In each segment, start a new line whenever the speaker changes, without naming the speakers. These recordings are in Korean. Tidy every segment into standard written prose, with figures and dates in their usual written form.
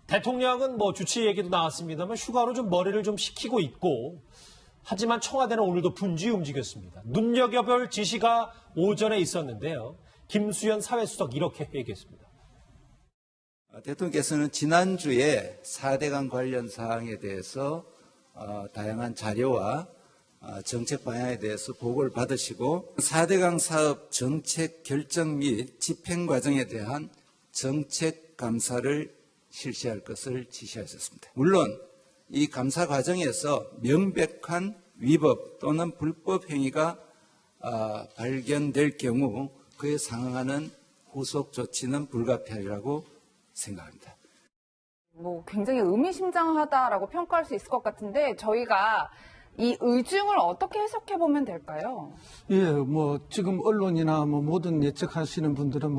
대통령은 뭐 주치 얘기도 나왔습니다만 휴가로 좀 머리를 좀 식히고 있고 하지만 청와대는 오늘도 분주히 움직였습니다. 눈여겨볼 지시가 오전에 있었는데요. 김수현 사회수석 이렇게 얘기했습니다.
대통령께서는 지난주에 4대강 관련 사항에 대해서 다양한 자료와 정책 방향에 대해서 보고를 받으시고 4대강 사업 정책 결정 및 집행 과정에 대한 정책 감사를 실시할 것을 지시하셨습니다. 물론 이 감사 과정에서 명백한 위법 또는 불법 행위가 발견될 경우 그에 상응하는 후속 조치는 불가피하리라고 생각합니다.
굉장히 의미심장하다라고 평가할 수 있을 것 같은데 저희가 이 의중을 어떻게 해석해 보면 될까요?
예, 지금 언론이나 모든 예측하시는 분들은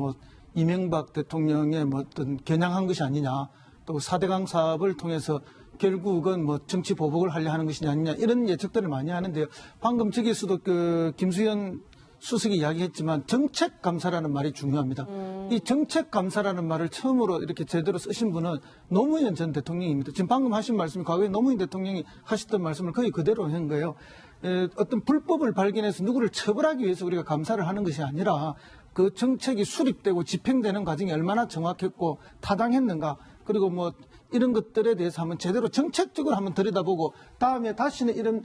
이명박 대통령의 어떤 겨냥한 것이 아니냐, 또 4대강 사업을 통해서 결국은 정치 보복을 하려 하는 것이 아니냐 이런 예측들을 많이 하는데요. 방금 저기서도 김수현 수석이 이야기했지만 정책 감사라는 말이 중요합니다. 이 정책 감사라는 말을 처음으로 이렇게 제대로 쓰신 분은 노무현 전 대통령입니다. 지금 방금 하신 말씀이 과거에 노무현 대통령이 하셨던 말씀을 거의 그대로 한 거예요. 어떤 불법을 발견해서 누구를 처벌하기 위해서 우리가 감사를 하는 것이 아니라 그 정책이 수립되고 집행되는 과정이 얼마나 정확했고 타당했는가, 그리고 이런 것들에 대해서 한번 제대로 정책적으로 한번 들여다보고 다음에 다시는 이런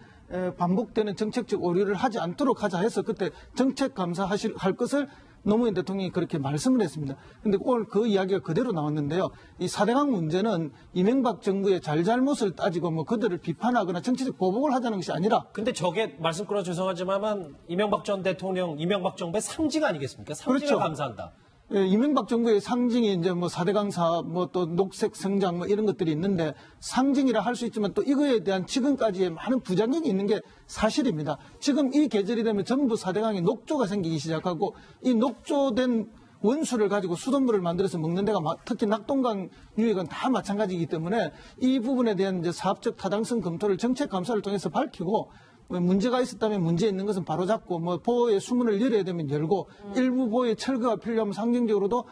반복되는 정책적 오류를 하지 않도록 하자 해서 그때 정책 감사할 것을 노무현 대통령이 그렇게 말씀을 했습니다. 그런데 오늘 그 이야기가 그대로 나왔는데요. 이 4대강 문제는 이명박 정부의 잘잘못을 따지고 그들을 비판하거나 정치적 보복을 하자는 것이 아니라.
근데 저게 말씀 끊어 죄송하지만 이명박 전 대통령, 이명박 정부의 상징 아니겠습니까? 상징을
그렇죠.
감사한다.
예, 이명박 정부의 상징이 이제 4대강 사업, 또 녹색 성장 이런 것들이 있는데 상징이라 할 수 있지만 또 이거에 대한 지금까지의 많은 부작용이 있는 게 사실입니다. 지금 이 계절이 되면 전부 4대강에 녹조가 생기기 시작하고 이 녹조된 원수를 가지고 수돗물을 만들어서 먹는 데가 특히 낙동강 유역은 다 마찬가지이기 때문에 이 부분에 대한 이제 사업적 타당성 검토를 정책 감사를 통해서 밝히고 문제가 있었다면 문제 있는 것은 바로잡고 보호의 수문을 열어야 되면 열고 일부 보호의 철거가 필요하면 상징적으로도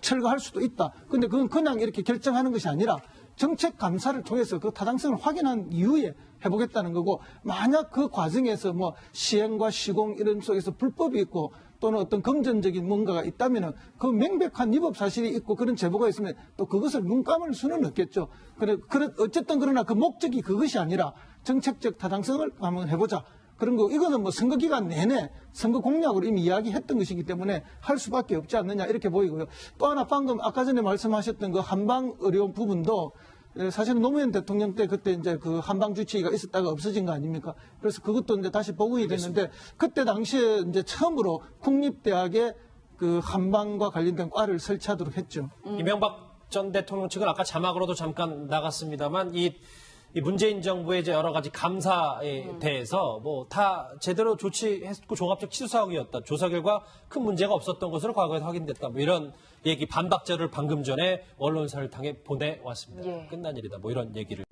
철거할 수도 있다. 그런데 그건 그냥 이렇게 결정하는 것이 아니라 정책 감사를 통해서 그 타당성을 확인한 이후에 해보겠다는 거고, 만약 그 과정에서 시행과 시공 이런 속에서 불법이 있고 또는 어떤 금전적인 뭔가가 있다면 그 명백한 위법 사실이 있고 그런 제보가 있으면 또 그것을 눈 감을 수는 없겠죠. 어쨌든 그러나 그 목적이 그것이 아니라 정책적 타당성을 한번 해보자. 그런 거, 이거는 선거 기간 내내 선거 공약으로 이미 이야기했던 것이기 때문에 할 수밖에 없지 않느냐 이렇게 보이고요. 또 하나 방금 아까 전에 말씀하셨던 그 한방 의료 부분도 사실은 노무현 대통령 때 그때 이제 그 한방 주치의가 있었다가 없어진 거 아닙니까? 그래서 그것도 이제 다시 복원이 됐는데 그때 당시에 이제 처음으로 국립대학에 그 한방과 관련된 과를 설치하도록 했죠.
이명박 전 대통령 측은 아까 자막으로도 잠깐 나갔습니다만 이 문재인 정부의 이제 여러 가지 감사에 대해서 다 제대로 조치했고 종합적 치수사항이었다. 조사 결과 큰 문제가 없었던 것으로 과거에도 확인됐다. 이런 얘기 반박자를 방금 전에 언론사를 통해 보내왔습니다.
예.
끝난 일이다. 이런 얘기를.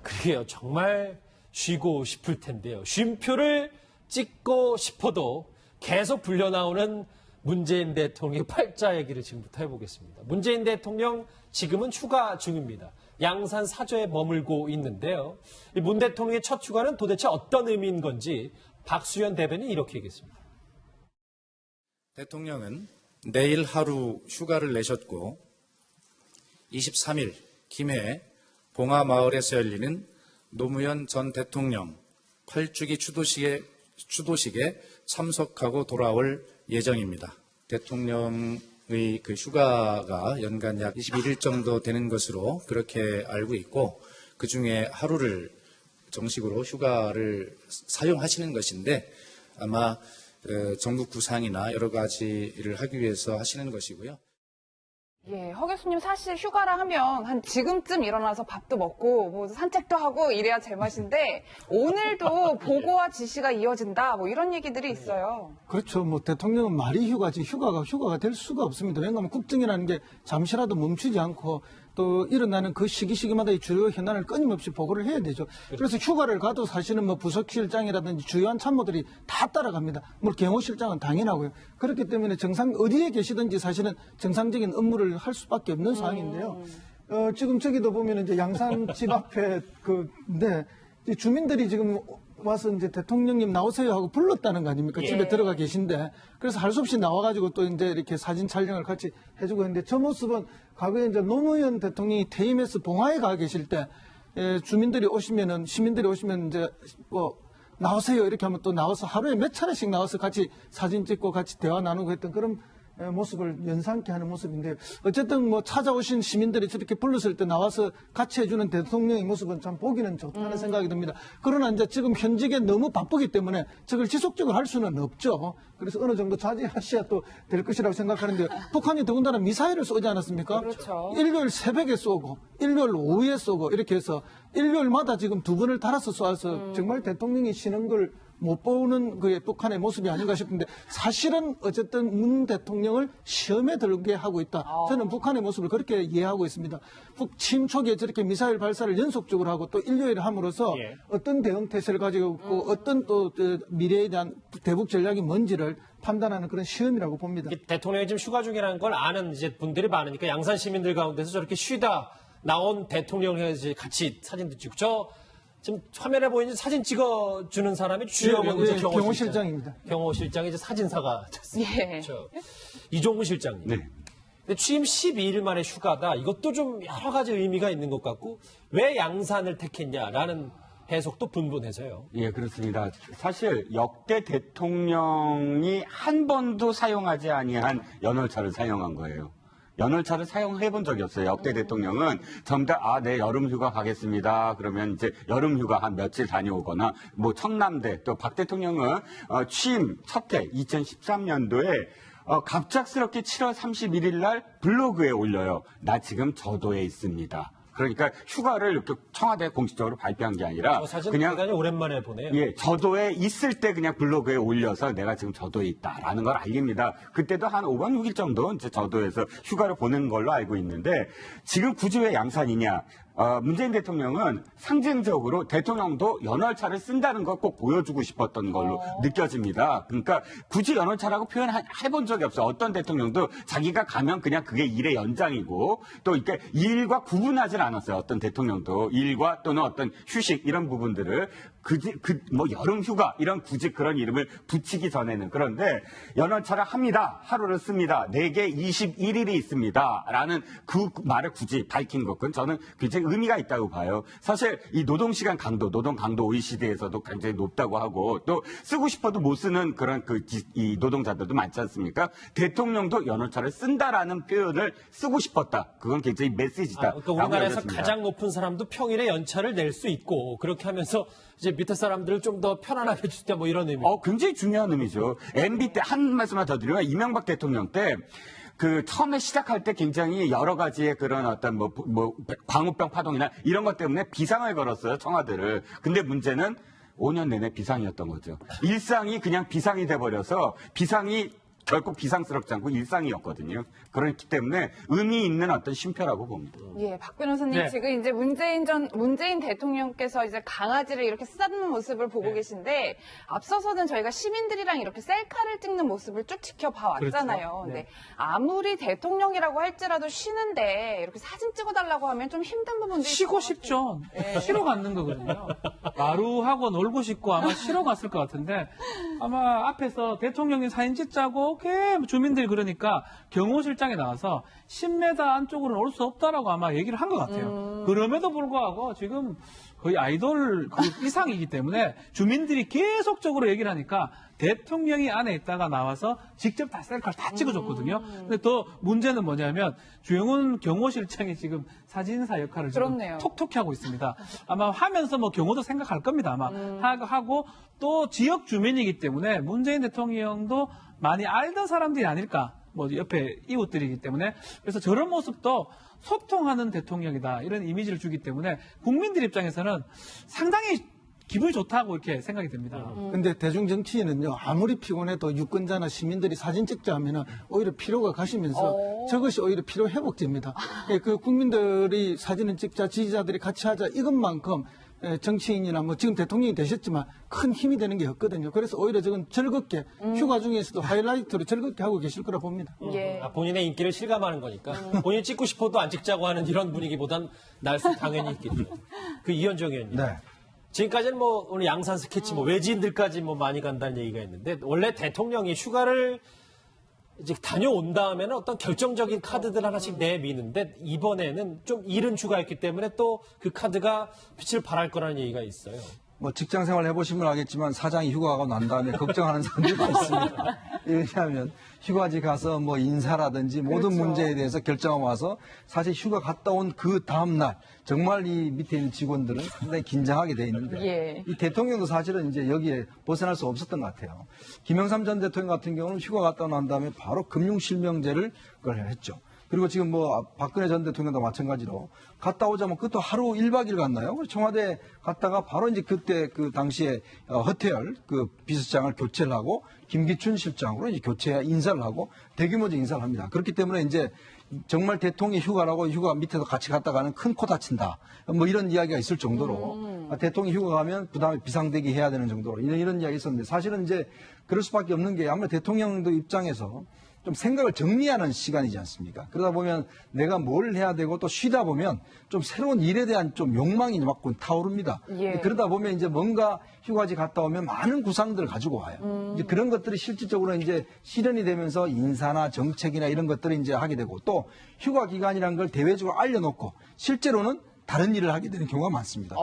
그게요. 정말 쉬고 싶을 텐데요. 쉼표를 찍고 싶어도 계속 불려나오는 문재인 대통령의 팔자 얘기를 지금부터 해보겠습니다. 문재인 대통령 지금은 휴가 중입니다. 양산 사저에 머물고 있는데요. 이 문 대통령의 첫 휴가는 도대체 어떤 의미인 건지 박수현 대변인이 이렇게 얘기했습니다.
대통령은 내일 하루 휴가를 내셨고 23일 김해 봉하마을에서 열리는 노무현 전 대통령 8주기 추도식에 참석하고 돌아올 예정입니다. 대통령의 그 휴가가 연간 약 21일 정도 되는 것으로 그렇게 알고 있고, 그중에 하루를 정식으로 휴가를 사용하시는 것인데 아마 전국 구상이나 여러 가지를 하기 위해서 하시는 것이고요.
예, 허 교수님 사실 휴가라 하면 한 지금쯤 일어나서 밥도 먹고 산책도 하고 이래야 제맛인데 오늘도 보고와 지시가 이어진다 이런 얘기들이 있어요.
그렇죠. 대통령은 말이 휴가지 휴가가 될 수가 없습니다. 왜냐하면 국정이라는 게 잠시라도 멈추지 않고 또 일어나는 그 시기마다 이 주요 현안을 끊임없이 보고를 해야 되죠. 그래서 휴가를 가도 사실은 뭐 부속실장이라든지 주요한 참모들이 다 따라갑니다. 뭐 경호실장은 당연하고요. 그렇기 때문에 어디에 계시든지 사실은 정상적인 업무를 할 수밖에 없는 상황인데요. 지금 저기도 보면 이제 양산 집 앞에 주민들이 지금 와서 이제 대통령님 나오세요 하고 불렀다는 거 아닙니까? 집에 들어가 계신데. 그래서 할 수 없이 나와가지고 또 이제 이렇게 사진 촬영을 같이 해주고 있는데 저 모습은 과거에 이제 노무현 대통령이 퇴임해서 봉화에 가 계실 때 시민들이 오시면 이제 뭐 나오세요 이렇게 하면 또 나와서 하루에 몇 차례씩 나와서 같이 사진 찍고 같이 대화 나누고 했던 그런 모습을 연상케 하는 모습인데 어쨌든 뭐 찾아오신 시민들이 저렇게 불렀을 때 나와서 같이 해주는 대통령의 모습은 참 보기는 좋다는 생각이 듭니다. 그러나 이제 지금 현직에 너무 바쁘기 때문에 저걸 지속적으로 할 수는 없죠. 그래서 어느 정도 자제하셔야 또 될 것이라고 생각하는데 북한이 더군다나 미사일을 쏘지 않았습니까?
그렇죠.
일요일 새벽에 쏘고 일요일 오후에 쏘고 이렇게 해서 일요일마다 지금 2번을 달아서 쏘아서 정말 대통령이 쉬는 걸 못 보는 그 북한의 모습이 아닌가 싶은데 사실은 어쨌든 문 대통령을 시험에 들게 하고 있다. 저는 북한의 모습을 그렇게 이해하고 있습니다. 북 취임 초기에 저렇게 미사일 발사를 연속적으로 하고 또 일요일에 함으로써 어떤 대응 태세를 가지고 있고 어떤 또 미래에 대한 대북 전략이 뭔지를 판단하는 그런 시험이라고 봅니다.
대통령이 지금 휴가 중이라는 걸 아는 이제 분들이 많으니까 양산 시민들 가운데서 저렇게 쉬다 나온 대통령을 이제 같이 사진도 찍고 지금 화면에 보이는 사진 찍어주는 사람이 주영은 이제
경호실장입니다.
경호실장이 이제 사진사가 됐습니다.
예.
이종훈 실장님.
네.
근데 취임 12일 만에 휴가다. 이것도 좀 여러 가지 의미가 있는 것 같고 왜 양산을 택했냐라는 해석도 분분해서요.
예, 그렇습니다. 사실 역대 대통령이 한 번도 사용하지 아니한 연월차를 사용한 거예요. 연월차를 사용해 본 적이 없어요. 역대 대통령은 전부 다, 네, 여름휴가 가겠습니다. 그러면 이제 여름휴가 한 며칠 다녀오거나, 뭐, 청남대, 또 박 대통령은, 취임 첫 해, 2013년도에, 갑작스럽게 7월 31일 날 블로그에 올려요. 나 지금 저도에 있습니다. 그러니까 휴가를 이렇게 청와대 공식적으로 발표한 게 아니라
사진
그냥
대단히 오랜만에 보네요.
예, 저도에 있을 때 그냥 블로그에 올려서 내가 지금 저도에 있다라는 걸 알립니다. 그때도 한 5박 6일 정도 이제 저도에서 휴가를 보낸 걸로 알고 있는데 지금 굳이 왜 양산이냐? 문재인 대통령은 상징적으로 대통령도 연월차를 쓴다는 걸 꼭 보여주고 싶었던 걸로 느껴집니다. 그러니까 굳이 연월차라고 표현해본 적이 없어요. 어떤 대통령도 자기가 가면 그냥 그게 일의 연장이고 또 이렇게 일과 구분하진 않았어요. 어떤 대통령도 일과 또는 어떤 휴식 이런 부분들을 뭐 여름 휴가 이런 굳이 그런 이름을 붙이기 전에는 그런데 연월차를 합니다. 하루를 씁니다. 4개 21일이 있습니다. 라는 그 말을 굳이 밝힌 것은 저는 굉장히 의미가 있다고 봐요. 사실 이 노동시간 강도, 노동 강도 OECD에서도 굉장히 높다고 하고 또 쓰고 싶어도 못 쓰는 그런 이 노동자들도 많지 않습니까? 대통령도 연월차를 쓴다라는 표현을 쓰고 싶었다. 그건 굉장히 메시지다.
그러니까 우리나라에서 가장 높은 사람도 평일에 연차를 낼 수 있고 그렇게 하면서 이제 밑에 사람들을 좀 더 편안하게 해줄 때 뭐 이런 의미.
굉장히 중요한 의미죠. MB 때 한 말씀만 더 드리면 이명박 대통령 때 처음에 시작할 때 굉장히 여러 가지의 그런 어떤 광우병 파동이나 이런 것 때문에 비상을 걸었어요, 청와대를. 근데 문제는 5년 내내 비상이었던 거죠. 일상이 그냥 비상이 돼버려서 비상이 결국 비상스럽지 않고 일상이었거든요. 그렇기 때문에 의미 있는 어떤 쉼표라고 봅니다.
예, 박 변호사님
네.
지금 이제 문재인 대통령께서 이제 강아지를 이렇게 쓰다듬는 모습을 보고 계신데 앞서서는 저희가 시민들이랑 이렇게 셀카를 찍는 모습을 쭉 지켜봐 왔잖아요.
그렇죠.
근데 아무리 대통령이라고 할지라도 쉬는데 이렇게 사진 찍어달라고 하면 좀 힘든 부분도
쉬고 싶죠. 쉬러 갔는 거거든요. 마루하고 놀고 싶고 아마 쉬러 갔을 것 같은데 아마 앞에서 대통령이 사진 찍자고 주민들이 그러니까 경호실장에 나와서 10m 안쪽으로는 올 수 없다라고 아마 얘기를 한 것 같아요. 그럼에도 불구하고 지금 거의 아이돌 이상이기 때문에 주민들이 계속적으로 얘기를 하니까 대통령이 안에 있다가 나와서 직접 다 셀카를 다 찍어줬거든요. 근데 더 문제는 뭐냐면 주영훈 경호실장이 지금 사진사 역할을 지금
그렇네요.
톡톡히 하고 있습니다. 아마 하면서 뭐 경호도 생각할 겁니다. 아마 하고 또 지역 주민이기 때문에 문재인 대통령도 많이 알던 사람들이 아닐까. 뭐 옆에 이웃들이기 때문에 그래서 저런 모습도 소통하는 대통령이다 이런 이미지를 주기 때문에 국민들 입장에서는 상당히 기분이 좋다고 이렇게 생각이 듭니다.
근데 대중 정치인은요, 아무리 피곤해도 유권자나 시민들이 사진 찍자 하면은 오히려 피로가 가시면서 저것이 오히려 피로 회복제입니다. 그 국민들이 사진을 찍자, 지지자들이 같이 하자 이것만큼 정치인이나 뭐 지금 대통령이 되셨지만 큰 힘이 되는 게 없거든요. 그래서 오히려 저건 즐겁게 휴가 중에서도 하이라이트로 즐겁게 하고 계실 거라 봅니다.
예.
본인의 인기를 실감하는 거니까 본인이 찍고 싶어도 안 찍자고 하는 이런 분위기보단 날 수 당연히 있겠죠. 그 이현정 의원님.
네.
지금까지는 뭐 오늘 양산 스케치 뭐 외지인들까지 뭐 많이 간다는 얘기가 있는데 원래 대통령이 휴가를 이제 다녀온 다음에는 어떤 결정적인 카드들 하나씩 내미는데 이번에는 좀 이른 휴가였기 때문에 또 그 카드가 빛을 발할 거라는 얘기가 있어요.
뭐 직장 생활 해보시면 알겠지만 사장이 휴가가 난 다음에 걱정하는 사람들도 있습니다. 왜냐하면 휴가지 가서 뭐 인사라든지 모든 문제에 대해서 결정하고 와서 사실 휴가 갔다 온 그 다음날 정말 이 밑에 있는 직원들은 상당히 긴장하게 돼 있는데
예.
이 대통령도 사실은 이제 여기에 벗어날 수 없었던 것 같아요. 김영삼 전 대통령 같은 경우는 휴가 갔다 난 다음에 바로 금융실명제를 그걸 했죠. 그리고 지금 뭐 박근혜 전 대통령도 마찬가지로 갔다 오자면 그것도 하루 1박 2일 갔나요? 청와대 갔다가 바로 이제 그때 그 당시에 허태열 그 비서장을 교체를 하고 김기춘 실장으로 이제 교체 인사를 하고 대규모적 인사를 합니다. 그렇기 때문에 이제 정말 대통령이 휴가라고 휴가 밑에서 같이 갔다 가는 큰 코 다친다. 뭐 이런 이야기가 있을 정도로 대통령이 휴가 가면 그 다음에 비상대기 해야 되는 정도로 이런 이야기 있었는데 사실은 이제 그럴 수밖에 없는 게 아무래도 대통령도 입장에서 좀 생각을 정리하는 시간이지 않습니까? 그러다 보면 내가 뭘 해야 되고 또 쉬다 보면 좀 새로운 일에 대한 좀 욕망이 막 타오릅니다.
예.
그러다 보면 이제 뭔가 휴가지 갔다 오면 많은 구상들을 가지고 와요. 이제 그런 것들이 실질적으로 이제 실현이 되면서 인사나 정책이나 이런 것들을 이제 하게 되고 또 휴가 기간이라는 걸 대외적으로 알려놓고 실제로는 다른 일을 하게 되는 경우가 많습니다.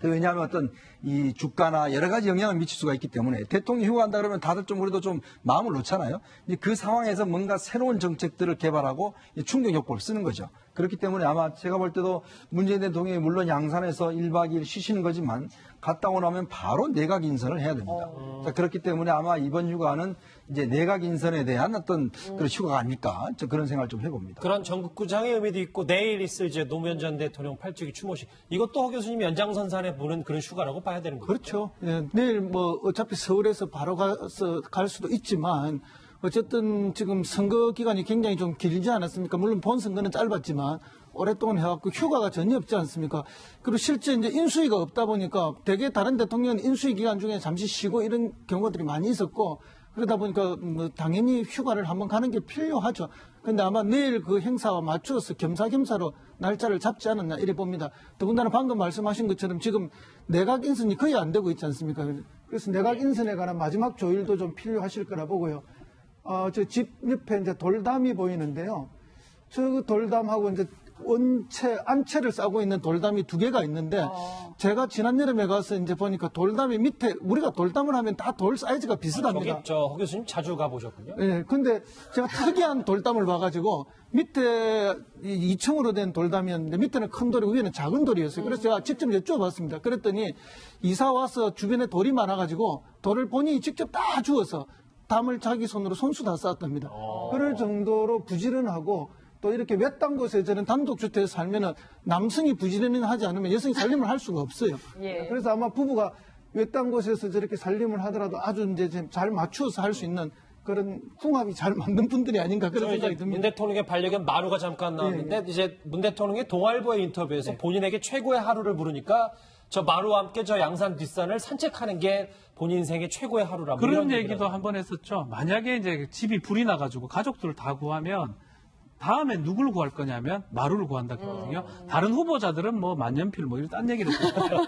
왜냐하면 어떤 이 주가나 여러 가지 영향을 미칠 수가 있기 때문에 대통령이 휴가한다 그러면 다들 좀 그래도 좀 마음을 놓잖아요. 이제 그 상황에서 뭔가 새로운 정책들을 개발하고 충격 효과를 쓰는 거죠. 그렇기 때문에 아마 제가 볼 때도 문재인 대통령이 물론 양산에서 1박 2일 쉬시는 거지만 갔다 오고 나면 바로 내각 인선을 해야 됩니다. 자, 그렇기 때문에 아마 이번 휴가는 이제 내각 인선에 대한 어떤 그런 휴가가 아닐까 저 그런 생각을 좀 해봅니다.
그런 전국구장의 의미도 있고 내일 있을 이제 노무현 전 대통령 8주기 추모식 이것도 허 교수님 연장선상에 보는 그런 휴가라고 봐야 되는 거죠.
그렇죠. 예, 내일 뭐 어차피 서울에서 바로 가서 갈 수도 있지만 어쨌든 지금 선거 기간이 굉장히 좀 길지 않았습니까? 물론 본 선거는 짧았지만 오랫동안 해왔고 휴가가 전혀 없지 않습니까? 그리고 실제 이제 인수위가 없다 보니까 대개 다른 대통령은 인수위 기간 중에 잠시 쉬고 이런 경우들이 많이 있었고 그러다 보니까 뭐 당연히 휴가를 한번 가는 게 필요하죠. 근데 아마 내일 그 행사와 맞추어서 겸사겸사로 날짜를 잡지 않았나 이래 봅니다. 더군다나 방금 말씀하신 것처럼 지금 내각 인선이 거의 안 되고 있지 않습니까? 그래서 내각 인선에 관한 마지막 조율도 좀 필요하실 거라 보고요. 저 집 옆에 이제 돌담이 보이는데요. 저 돌담하고 이제 안채를 싸고 있는 돌담이 2개가 있는데 제가 지난 여름에 가서 이제 보니까 돌담이 밑에 우리가 돌담을 하면 다 돌 사이즈가 비슷합니다.
저기 허 교수님 자주 가보셨군요.
네, 근데 제가 특이한 돌담을 봐가지고 밑에 2층으로 된 돌담이었는데 밑에는 큰 돌이고 위에는 작은 돌이었어요. 그래서 제가 직접 여쭤봤습니다. 그랬더니 이사 와서 주변에 돌이 많아가지고 돌을 본인이 직접 다 주워서 담을 자기 손으로 손수 다 쌓았답니다. 그럴 정도로 부지런하고 또 이렇게 외딴 곳에 저는 단독주택에 살면은 남성이 부지런히 하지 않으면 여성이 살림을 할 수가 없어요.
예.
그래서 아마 부부가 외딴 곳에서 저렇게 살림을 하더라도 아주 이제 잘 맞추어서 할 수 있는 그런 궁합이 잘 맞는 분들이 아닌가 그런 생각이
문
듭니다.
대통령의 반려견 마루가 잠깐 나왔는데 이제 문 대통령이 동아일보의 인터뷰에서 본인에게 최고의 하루를 부르니까 저 마루와 함께 저 양산 뒷산을 산책하는 게 본인 인생의 최고의 하루라.
그런 얘기도 한번 했었죠. 만약에 이제 집이 불이 나가지고 가족들을 다 구하면 다음에 누굴 구할 거냐면 마루를 구한다 그러거든요. 다른 후보자들은 뭐 만년필 뭐 이런 딴 얘기를 했어요.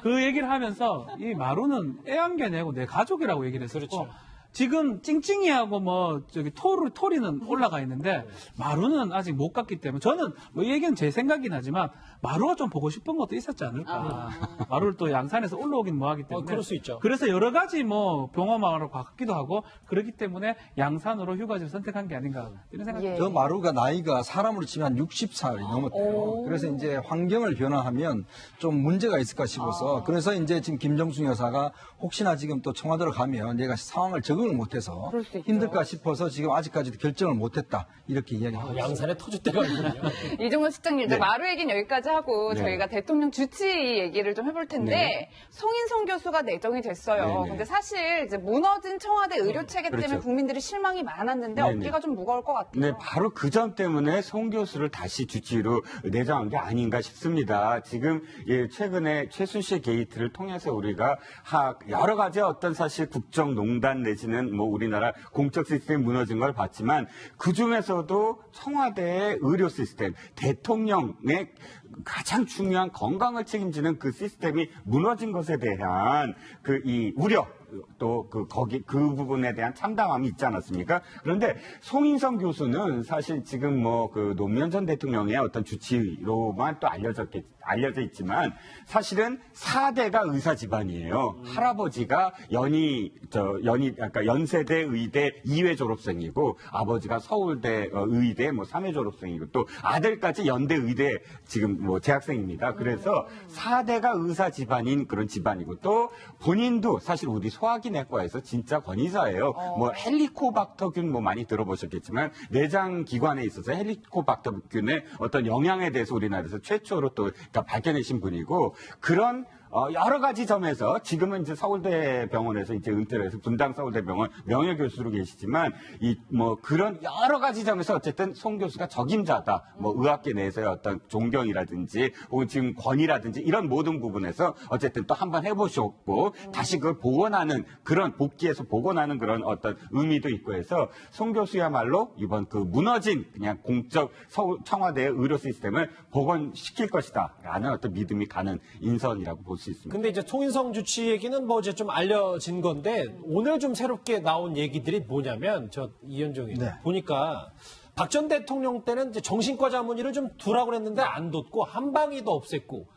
그 얘기를 하면서 이 마루는 애완견 내고 내 가족이라고 얘기를 했었고
그렇죠.
지금 찡찡이하고 뭐 저기 토리는 올라가 있는데 마루는 아직 못 갔기 때문에 저는 뭐 이 얘기는 제 생각이긴 하지만 마루가 좀 보고 싶은 것도 있었지 않을까. 마루를 또 양산에서 올라오긴 뭐하기 때문에.
그럴 수 있죠.
그래서 여러 가지 뭐 병화마을로 갔기도 하고 그렇기 때문에 양산으로 휴가지를 선택한 게 아닌가 이런 생각이
예.
저 마루가 나이가 사람으로 치면 한 60살이 넘었대요. 그래서 이제 환경을 변화하면 좀 문제가 있을까 싶어서 그래서 이제 지금 김정숙 여사가 혹시나 지금 또 청와대로 가면 얘가 상황을 적응 적응을 못해서
그럴 수 있죠.
힘들까 싶어서 지금 아직까지도 결정을 못했다 이렇게 이야기하고 있습니다.
양산에 터줏대가 있군요.
이종호 실장님, 이제 마루 얘기는 여기까지 하고
네.
저희가 대통령 주치 얘기를 좀 해볼 텐데
네.
송인성 교수가 내정이 됐어요.
네, 네.
근데 사실 이제 무너진 청와대 의료 체계 때문에
그렇죠.
국민들이 실망이 많았는데
네, 네.
어깨가 좀 무거울 것 같아요.
네, 바로 그 점 때문에 송 교수를 다시 주치의로 내정한 게 아닌가 싶습니다. 지금 최근에 최순실 게이트를 통해서 우리가 여러 가지 어떤 사실 국정농단 내지는 뭐 우리나라 공적 시스템 무너진 걸 봤지만 그 중에서도 청와대의 의료 시스템, 대통령의 가장 중요한 건강을 책임지는 그 시스템이 무너진 것에 대한 이 우려, 또 그 부분에 대한 참담함이 있지 않았습니까? 그런데 송인성 교수는 사실 지금 뭐 그 노무현 전 대통령의 어떤 주치의로만 또 알려져 있지만 사실은 4대가 의사 집안이에요. 할아버지가 연세대 의대 2회 졸업생이고 아버지가 서울대 의대 3회 졸업생이고 또 아들까지 연대 의대 지금 재학생입니다. 그래서 4대가 의사 집안인 그런 집안이고 또 본인도 사실 우리 소화기 내과에서 진짜 권위자예요. 헬리코박터균 많이 들어보셨겠지만 내장 기관에 있어서 헬리코박터균의 어떤 영향에 대해서 우리나라에서 최초로 또 밝혀내신 분이고 그런 여러 가지 점에서 지금은 이제 서울대 병원에서 이제 은퇴를 해서 분당 서울대병원 명예교수로 계시지만 그런 여러 가지 점에서 어쨌든 송 교수가 적임자다. 의학계 내에서의 어떤 존경이라든지 혹은 지금 권위라든지 이런 모든 부분에서 어쨌든 또 한번 해보셨고 다시 그걸 복원하는 그런 복귀해서 복원하는 그런 어떤 의미도 있고 해서 송 교수야말로 이번 그 무너진 그냥 공적 청와대의 의료 시스템을 복원시킬 것이다라는 어떤 믿음이 가는 인선이라고 볼 수 있습니다.
근데 이제 송인성 주치 얘기는 이제 좀 알려진 건데 오늘 좀 새롭게 나온 얘기들이 뭐냐면 이현정이
네.
보니까 박 전 대통령 때는 이제 정신과 자문의를 좀 두라고 그랬는데 안 뒀고 한방위도 없앴고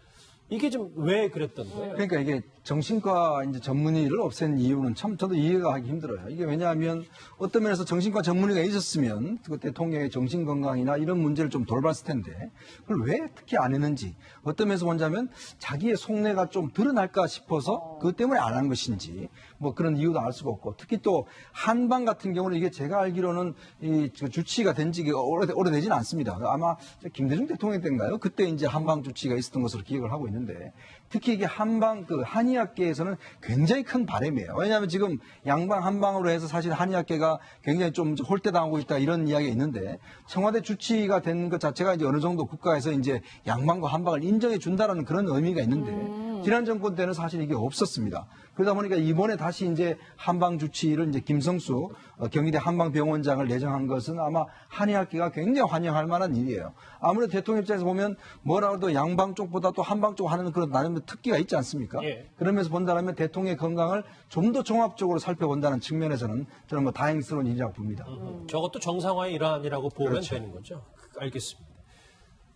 이게 좀 왜 그랬던 거예요?
그러니까 이게 정신과 이제 전문의를 없앤 이유는 참 저도 이해가 하기 힘들어요. 이게 왜냐하면 어떤 면에서 정신과 전문의가 있었으면 그 대통령의 정신 건강이나 이런 문제를 좀 돌봤을 텐데 그걸 왜 특히 안 했는지 어떤 면에서 보자면 자기의 속내가 좀 드러날까 싶어서 그것 때문에 안 한 것인지 그런 이유도 알 수가 없고 특히 또 한방 같은 경우는 이게 제가 알기로는 이 주치의가 된 지 오래되지는 않습니다. 아마 김대중 대통령 때인가요? 그때 이제 한방 주치의가 있었던 것으로 기억을 하고 있는데 특히 이게 한방 한의학계에서는 굉장히 큰 바람이에요. 왜냐하면 지금 양방 한방으로 해서 사실 한의학계가 굉장히 좀 홀대당하고 있다 이런 이야기가 있는데 청와대 주치의가 된 것 자체가 이제 어느 정도 국가에서 이제 양방과 한방을 인정해 준다라는 그런 의미가 있는데 지난 정권 때는 사실 이게 없었습니다. 그러다 보니까 이번에 다시 이제 한방 주치의를 이제 김성수 경희대 한방병원장을 내정한 것은 아마 한의학계가 굉장히 환영할 만한 일이에요. 아무래도 대통령 입장에서 보면 뭐라도 양방 쪽보다 또 한방 쪽 하는 그런 나름의 특기가 있지 않습니까?
예.
그러면서 본다면 대통령의 건강을 좀 더 종합적으로 살펴본다는 측면에서는 저는 다행스러운 일이라고 봅니다.
저것도 정상화의 일환이라고 보면
그렇죠.
되는 거죠. 알겠습니다.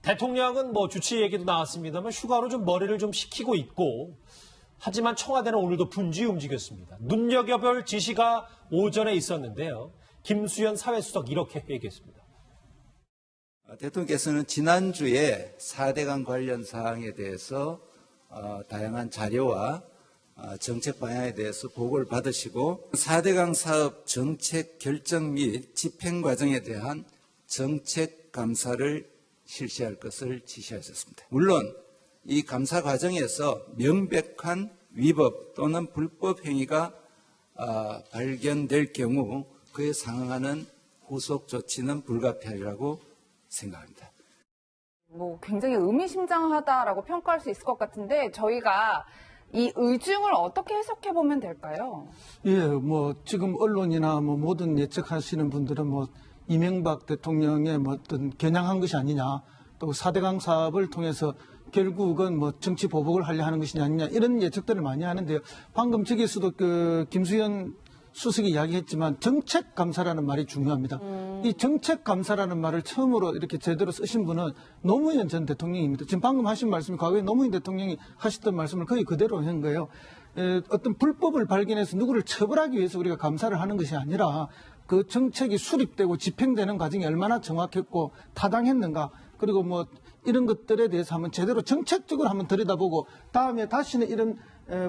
대통령은 주치 얘기도 나왔습니다만 휴가로 좀 머리를 좀 식히고 있고 하지만 청와대는 오늘도 분주히 움직였습니다. 눈여겨볼 지시가 오전에 있었는데요. 김수현 사회수석 이렇게 얘기했습니다.
대통령께서는 지난주에 4대강 관련 사항에 대해서 다양한 자료와 정책 방향에 대해서 보고를 받으시고 4대강 사업 정책 결정 및 집행 과정에 대한 정책 감사를 실시할 것을 지시하셨습니다. 물론 이 감사 과정에서 명백한 위법 또는 불법 행위가 발견될 경우 그에 상응하는 후속 조치는 불가피하리라고 생각합니다.
굉장히 의미심장하다라고 평가할 수 있을 것 같은데 저희가 이 의중을 어떻게 해석해 보면 될까요?
예, 지금 언론이나 모든 예측하시는 분들은 이명박 대통령의 어떤 겨냥한 것이 아니냐, 또 4대강 사업을 통해서 결국은 정치 보복을 하려 하는 것이 아니냐, 이런 예측들을 많이 하는데요. 방금 저기서도 김수현 수석이 이야기했지만 정책 감사라는 말이 중요합니다. 이 정책 감사라는 말을 처음으로 이렇게 제대로 쓰신 분은 노무현 전 대통령입니다. 지금 방금 하신 말씀이 과거에 노무현 대통령이 하셨던 말씀을 거의 그대로 한 거예요. 어떤 불법을 발견해서 누구를 처벌하기 위해서 우리가 감사를 하는 것이 아니라 그 정책이 수립되고 집행되는 과정이 얼마나 정확했고 타당했는가, 그리고 뭐 이런 것들에 대해서 한번 제대로 정책적으로 한번 들여다보고 다음에 다시는 이런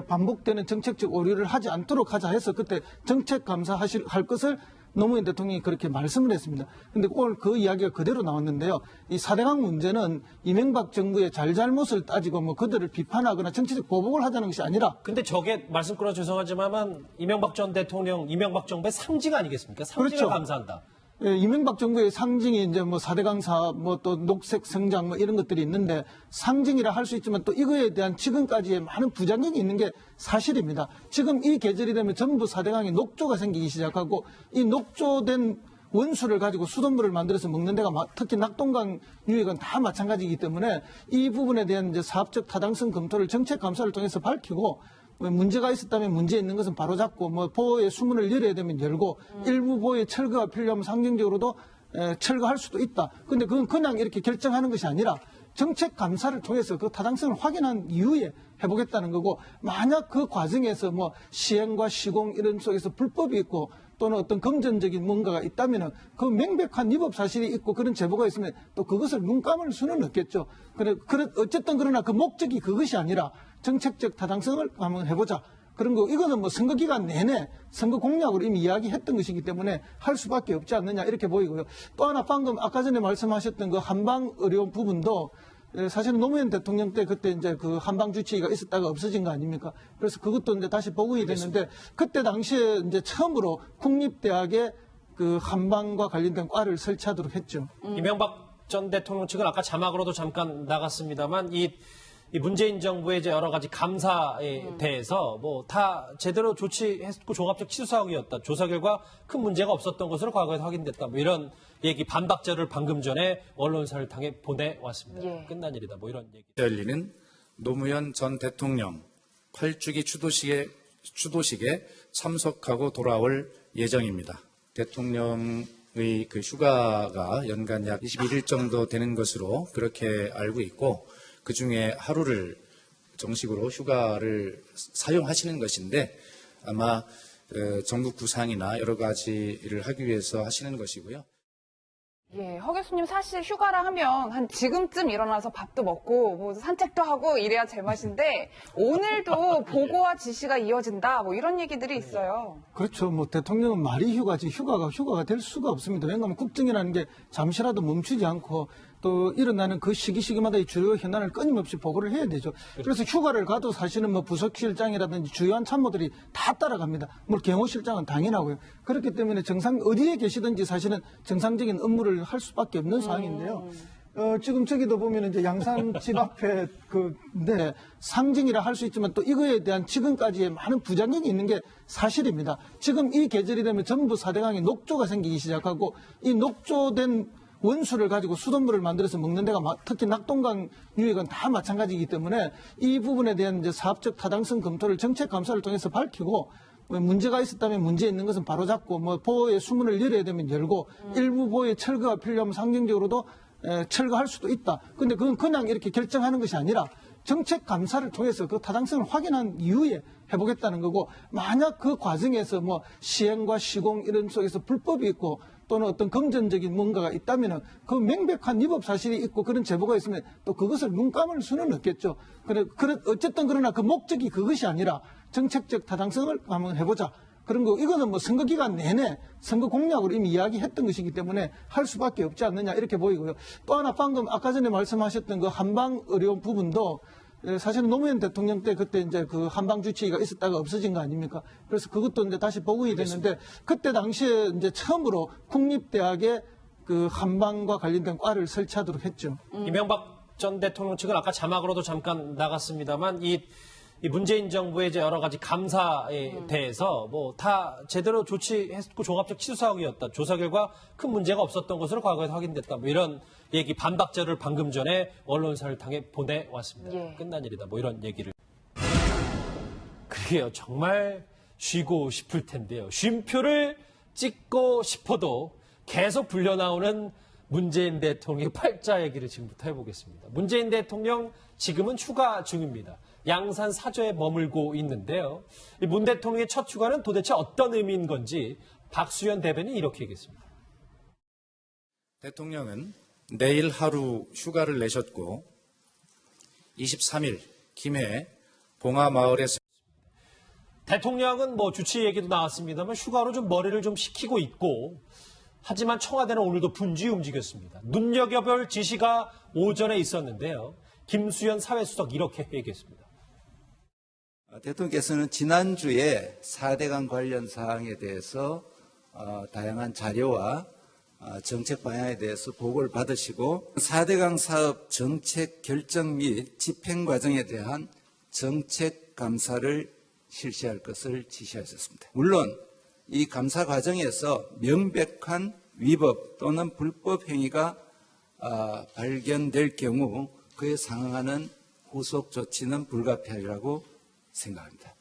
반복되는 정책적 오류를 하지 않도록 하자 해서 그때 정책 감사할 것을 노무현 대통령이 그렇게 말씀을 했습니다. 그런데 오늘 그 이야기가 그대로 나왔는데요. 이 4대강 문제는 이명박 정부의 잘잘못을 따지고 뭐 그들을 비판하거나 정치적 보복을 하자는 것이 아니라,
근데 저게 말씀 끊어 죄송하지만 이명박 전 대통령, 이명박 정부의 상징 아니겠습니까? 상징을
그렇죠.
감사한다.
예, 이명박 정부의 상징이 이제 뭐 4대강 사업, 뭐 또 녹색 성장 뭐 이런 것들이 있는데 상징이라 할 수 있지만 또 이거에 대한 지금까지의 많은 부작용이 있는 게 사실입니다. 지금 이 계절이 되면 전부 4대강에 녹조가 생기기 시작하고 이 녹조된 원수를 가지고 수돗물을 만들어서 먹는 데가 특히 낙동강 유역은 다 마찬가지이기 때문에 이 부분에 대한 이제 사업적 타당성 검토를 정책 감사를 통해서 밝히고 문제가 있었다면 문제 있는 것은 바로잡고 뭐 보호의 수문을 열어야 되면 열고 일부 보호의 철거가 필요하면 상징적으로도 철거할 수도 있다. 그런데 그건 그냥 이렇게 결정하는 것이 아니라 정책 감사를 통해서 그 타당성을 확인한 이후에 해보겠다는 거고, 만약 그 과정에서 뭐 시행과 시공 이런 속에서 불법이 있고 또는 어떤 금전적인 뭔가가 있다면 그 명백한 위법 사실이 있고 그런 제보가 있으면 또 그것을 눈 감을 수는 없겠죠. 어쨌든 그러나 그 목적이 그것이 아니라 정책적 타당성을 한번 해보자. 그런 거, 이거는 뭐 선거 기간 내내 선거 공약으로 이미 이야기했던 것이기 때문에 할 수밖에 없지 않느냐 이렇게 보이고요. 또 하나 방금 아까 전에 말씀하셨던 그 한방 의료 부분도 사실은 노무현 대통령 때 그때 이제 그 한방 주치의가 있었다가 없어진 거 아닙니까? 그래서 그것도 이제 다시 보고이 됐는데 그때 당시에 이제 처음으로 국립대학에 그 한방과 관련된 과를 설치하도록 했죠.
이명박 전 대통령 측은 아까 자막으로도 잠깐 나갔습니다만 이 문재인 정부의 이제 여러 가지 감사에 대해서 뭐 다 제대로 조치했고 종합적 치수사항이었다. 조사 결과 큰 문제가 없었던 것으로 과거에 확인됐다. 뭐 이런 얘기 반박자를 방금 전에 언론사를 통해 보내왔습니다.
예.
끝난 일이다. 뭐 이런 얘기.
열리는 노무현 전 대통령 8주기 추도식에 참석하고 돌아올 예정입니다. 대통령의 그 휴가가 연간 약 21일 정도 되는 것으로 그렇게 알고 있고, 그 중에 하루를 정식으로 휴가를 사용하시는 것인데 아마 전국 구상이나 여러 가지를 하기 위해서 하시는 것이고요.
예, 허 교수님 사실 휴가라 하면 한 지금쯤 일어나서 밥도 먹고 뭐 산책도 하고 이래야 제맛인데 오늘도 보고와 지시가 이어진다 뭐 이런 얘기들이 있어요.
그렇죠. 뭐 대통령은 말이 휴가지 휴가가 될 수가 없습니다. 왜냐하면 국정이라는 게 잠시라도 멈추지 않고 또 일어나는 그 시기마다 이 주요 현안을 끊임없이 보고를 해야 되죠. 그래서 휴가를 가도 사실은 뭐 부속실장이라든지 주요한 참모들이 다 따라갑니다. 물론 경호실장은 당연하고요. 그렇기 때문에 어디에 계시든지 사실은 정상적인 업무를 할 수밖에 없는 상황인데요. 지금 저기도 보면 이제 양산 집 앞에 네, 상징이라 할 수 있지만 또 이거에 대한 지금까지의 많은 부작용이 있는 게 사실입니다. 지금 이 계절이 되면 전부 4대강에 녹조가 생기기 시작하고 이 녹조된 원수를 가지고 수돗물을 만들어서 먹는 데가 특히 낙동강 유역은 다 마찬가지이기 때문에 이 부분에 대한 이제 사업적 타당성 검토를 정책 감사를 통해서 밝히고 문제가 있었다면 문제 있는 것은 바로잡고 뭐 보호의 수문을 열어야 되면 열고 일부 보호의 철거가 필요하면 상징적으로도 철거할 수도 있다. 그런데 그건 그냥 이렇게 결정하는 것이 아니라 정책 감사를 통해서 그 타당성을 확인한 이후에 해보겠다는 거고, 만약 그 과정에서 뭐 시행과 시공 이런 속에서 불법이 있고 또는 어떤 금전적인 뭔가가 있다면 그 명백한 위법 사실이 있고 그런 제보가 있으면 또 그것을 눈 감을 수는 없겠죠. 어쨌든 그러나 그 목적이 그것이 아니라 정책적 타당성을 한번 해보자. 그런 거, 이거는 뭐 선거 기간 내내 선거 공약으로 이미 이야기했던 것이기 때문에 할 수밖에 없지 않느냐 이렇게 보이고요. 또 하나 방금 아까 전에 말씀하셨던 그 한방 의료 부분도 사실은 노무현 대통령 때 그때 이제 그 한방 주치의가 있었다가 없어진 거 아닙니까? 그래서 그것도 이제 다시 보고이 됐는데 그때 당시에 이제 처음으로 국립대학에 그 한방과 관련된 과를 설치하도록 했죠.
이명박 전 대통령 측은 아까 자막으로도 잠깐 나갔습니다만 이 문재인 정부의 이제 여러 가지 감사에 대해서 뭐 다 제대로 조치했고 종합적 치수사항이었다. 조사 결과 큰 문제가 없었던 것으로 과거에 확인됐다. 뭐 이런 얘기 반박자를 방금 전에 언론사를 통해 보내왔습니다.
예.
끝난 일이다. 뭐 이런 얘기를. 그게요. 정말 쉬고 싶을 텐데요. 쉼표를 찍고 싶어도 계속 불려나오는 문재인 대통령의 팔자 얘기를 지금부터 해보겠습니다. 문재인 대통령 지금은 휴가 중입니다. 양산 사저에 머물고 있는데요. 문 대통령의 첫 휴가는 도대체 어떤 의미인 건지 박수현 대변인이 이렇게 얘기했습니다.
대통령은 내일 하루 휴가를 내셨고 23일 김해 봉하마을에서
대통령은 뭐 주치 얘기도 나왔습니다만 휴가로 좀 머리를 좀 식히고 있고, 하지만 청와대는 오늘도 분주히 움직였습니다. 눈여겨볼 지시가 오전에 있었는데요. 김수현 사회수석 이렇게 얘기했습니다.
대통령께서는 지난주에 4대강 관련 사항에 대해서 다양한 자료와 정책 방향에 대해서 보고를 받으시고 4대강 사업 정책 결정 및 집행 과정에 대한 정책 감사를 실시할 것을 지시하셨습니다. 물론 이 감사 과정에서 명백한 위법 또는 불법 행위가 발견될 경우 그에 상응하는 후속 조치는 불가피하리라고 생각합니다.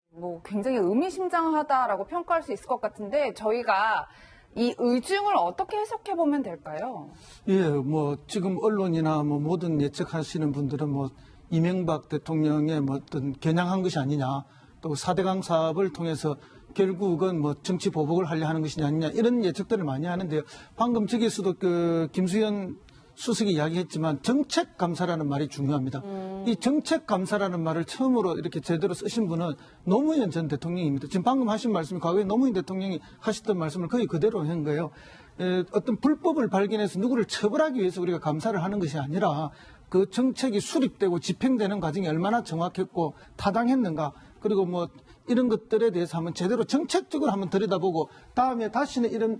뭐 굉장히 의미심장하다라고 평가할 수 있을 것 같은데 저희가 이 의중을 어떻게 해석해 보면 될까요?
예, 뭐 지금 언론이나 뭐 모든 예측하시는 분들은 뭐 이명박 대통령의 뭐 어떤 겨냥한 것이 아니냐, 또 4대강 사업을 통해서 결국은 뭐 정치 보복을 하려 하는 것이 아니냐, 이런 예측들을 많이 하는데요. 방금 저기서도 그 김수현 수석이 이야기했지만 정책 감사라는 말이 중요합니다. 이 정책 감사라는 말을 처음으로 이렇게 제대로 쓰신 분은 노무현 전 대통령입니다. 지금 방금 하신 말씀이 과거에 노무현 대통령이 하셨던 말씀을 거의 그대로 한 거예요. 어떤 불법을 발견해서 누구를 처벌하기 위해서 우리가 감사를 하는 것이 아니라 그 정책이 수립되고 집행되는 과정이 얼마나 정확했고 타당했는가, 그리고 뭐 이런 것들에 대해서 한번 제대로 정책적으로 한번 들여다보고 다음에 다시는 이런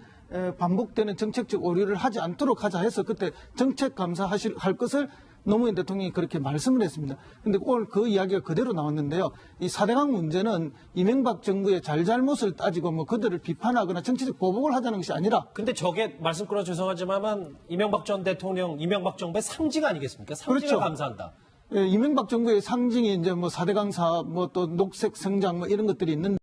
반복되는 정책적 오류를 하지 않도록 하자 해서 그때 정책 감사할 것을 노무현 대통령이 그렇게 말씀을 했습니다. 그런데 오늘 그 이야기가 그대로 나왔는데요. 이 4대강 문제는 이명박 정부의 잘잘못을 따지고 뭐 그들을 비판하거나 정치적 보복을 하자는 것이 아니라,
근데 저게 말씀 끊어 죄송하지만 이명박 전 대통령, 이명박 정부의 상징 아니겠습니까? 상징을
그렇죠.
감사한다.
이명박 정부의 상징이 이제 뭐 4대강 사업, 뭐 또 녹색 성장 뭐 이런 것들이 있는데